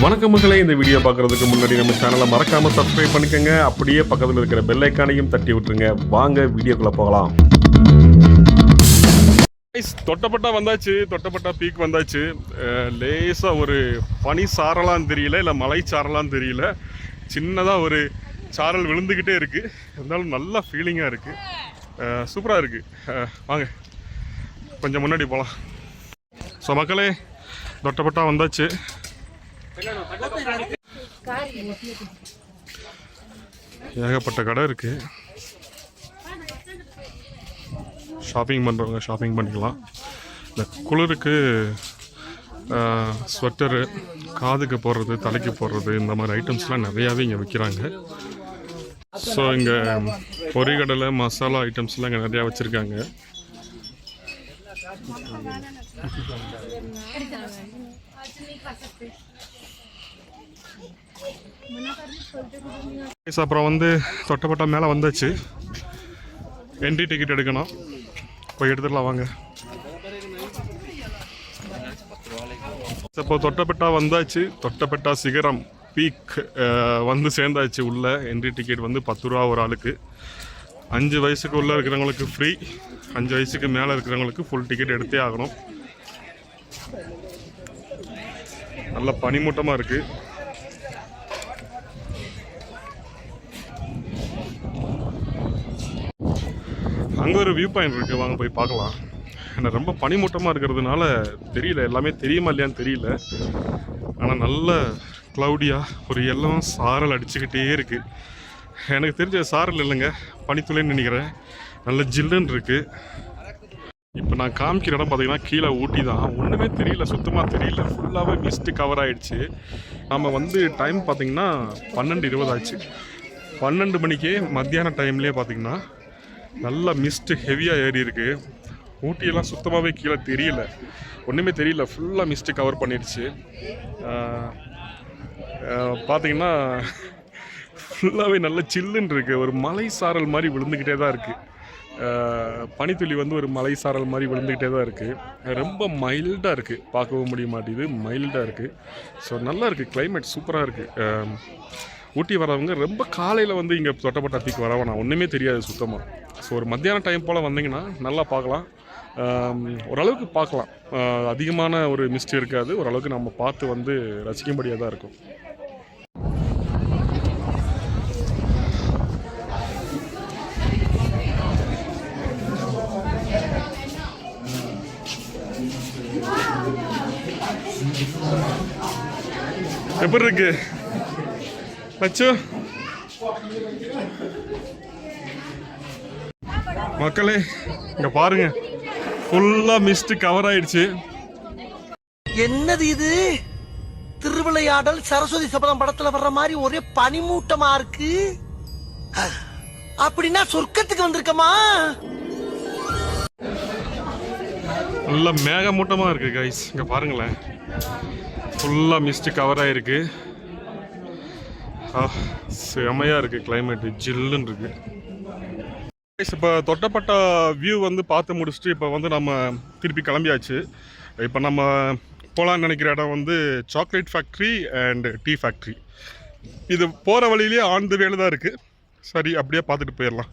வணக்கம் மக்களே, இந்த வீடியோ பார்க்குறதுக்கு முன்னாடி நம்ம சேனலை மறக்காமல் சப்ஸ்கிரைப் பண்ணிக்கோங்க. அப்படியே பக்கத்தில் இருக்கிற பெல் ஐக்கானையும் தட்டி விட்டுருங்க. வாங்க வீடியோக்குள்ளே போகலாம். தொட்டப்பட்டா வந்தாச்சு, தொட்டப்பட்டா பீக் வந்தாச்சு. லேசாக ஒரு பனி சாரலான்னு தெரியல, இல்லை மலை சாரலான்னு தெரியல. சின்னதாக ஒரு சாரல் விழுந்துக்கிட்டே இருக்குது. இருந்தாலும் நல்லா ஃபீலிங்காக இருக்குது, சூப்பராக இருக்குது. வாங்க கொஞ்சம் முன்னாடி போகலாம். ஸோ மக்களே, தொட்டப்பட்டா வந்தாச்சு. ஏகப்பட்ட கடை இருக்கு. ஷாப்பிங் பண்ணுறவங்க ஷாப்பிங் பண்ணிக்கலாம். இந்த குளிருக்கு ஸ்வெட்டரு, காதுக்கு போடுறது, தலைக்கு போடுறது, இந்த மாதிரி ஐட்டம்ஸ்லாம் நிறையாவே இங்கே விற்கிறாங்க. ஸோ இங்கே பொரிகடலை, மசாலா ஐட்டம்ஸ்லாம் இங்கே நிறையா வச்சுருக்காங்க. அப்புறம் வந்து தொட்டப்பட்டா மேலே வந்தாச்சு. என்ட்ரி டிக்கெட் எடுக்கணும், போய் எடுத்துடலாம் வாங்க. இப்போ தொட்டப்பட்டா வந்தாச்சு. தொட்டப்பட்டா சிகரம் பீக் வந்து சேர்ந்தாச்சு. உள்ள என்ட்ரி டிக்கெட் வந்து 10 ரூபா ஒரு ஆளுக்கு. 5 வயசுக்கு உள்ளே இருக்கிறவங்களுக்கு ஃப்ரீ, 5 வயசுக்கு மேலே இருக்கிறவங்களுக்கு ஃபுல் டிக்கெட் எடுத்தே ஆகணும். நல்ல பனிமூட்டமாக இருக்குது. அங்கே ஒரு வியூ பாயிண்ட் இருக்குது, வாங்க போய் பார்க்கலாம். ஏன்னா ரொம்ப பனிமூட்டமாக இருக்கிறதுனால தெரியல, எல்லாமே தெரியுமா இல்லையான்னு தெரியல. ஆனால் நல்ல க்ளவுடியாக ஒரு எல்லாம் சாரல் அடிச்சுக்கிட்டே இருக்குது. எனக்கு தெரிஞ்ச சாரல் இல்லைங்க, பனித்துளைன்னு நினைக்கிறேன். நல்ல ஜில்லுன்னு இருக்குது. இப்போ நான் காமிக்கிற இடம் பார்த்தீங்கன்னா கீழே ஊட்டி தான். ஒன்றுமே தெரியல, சுத்தமாக தெரியல. ஃபுல்லாகவே மிஸ்ட்டு கவர் ஆகிடுச்சு. நம்ம வந்து டைம் பார்த்திங்கன்னா 12:20 ஆச்சு. 12 மணிக்கே மத்தியான டைம்லேயே பார்த்திங்கன்னா நல்லா மிஸ்ட்டு ஹெவியாக ஏறி இருக்குது. ஊட்டியெல்லாம் சுத்தமாகவே கீழே தெரியல, ஒன்றுமே தெரியல. ஃபுல்லாக மிஸ்ட்டு கவர் பண்ணிடுச்சு. பார்த்திங்கன்னா ஃபுல்லாகவே நல்ல சில்லுன்னு இருக்குது. ஒரு மலை சாரல் மாதிரி விழுந்துக்கிட்டே தான் இருக்குது. பனித்துளி வந்து ஒரு மலை சாரல் மாதிரி விழுந்துக்கிட்டே தான் இருக்குது. ரொம்ப மைல்டாக இருக்குது, பார்க்கவும் முடிய மாட்டேது, மைல்டாக இருக்குது. ஸோ நல்லா இருக்குது, கிளைமேட் சூப்பராக இருக்குது. ஊட்டி வரவங்க ரொம்ப காலையில் வந்து இங்கே தொட்டப்பட்டா பீக் வரவனா ஒன்றுமே தெரியாது சுத்தமாக. ஸோ ஒரு மத்தியான டைம் போல் வந்தீங்கன்னா நல்லா பார்க்கலாம், ஓரளவுக்கு பார்க்கலாம். அதிகமான ஒரு மிஸ்ட் இருக்காது, ஓரளவுக்கு நம்ம பார்த்து வந்து ரசிக்கும்படியாக தான் இருக்கும். எப்படி இருக்கு லட்சு? மக்களே இங்க பாருங்க, ஃபுல்லா மிஸ்ட் கவர் ஆயிடுச்சு. என்னது இது? திருவிளையாடல் சரஸ்வதி சபதம் படத்துல வர்ற மாதிரி ஒரே பனிமூட்டமா இருக்கு. அப்படின்னா சொர்க்கத்துக்கு வந்திருக்கமா? நல்ல மேகமூட்டமா இருக்கு கைஸ். இங்க பாருங்களேன், ஃபுல்லா மிஸ்ட் கவர் ஆயிருக்கு. செமையா இருக்கு, கிளைமேட் ஜில்லுன்னு இருக்கு. இப்போ தொட்டப்பட்ட வியூ வந்து பார்த்து முடிச்சுட்டு இப்போ வந்து நம்ம திருப்பி கிளம்பியாச்சு. இப்போ நம்ம போகலான்னு நினைக்கிற இடம் வந்து chocolate factory and tea factory. இது போகிற வழியிலே ஆன் தி வேல தான் இருக்குது. சரி, அப்படியே பார்த்துட்டு போயிடலாம்.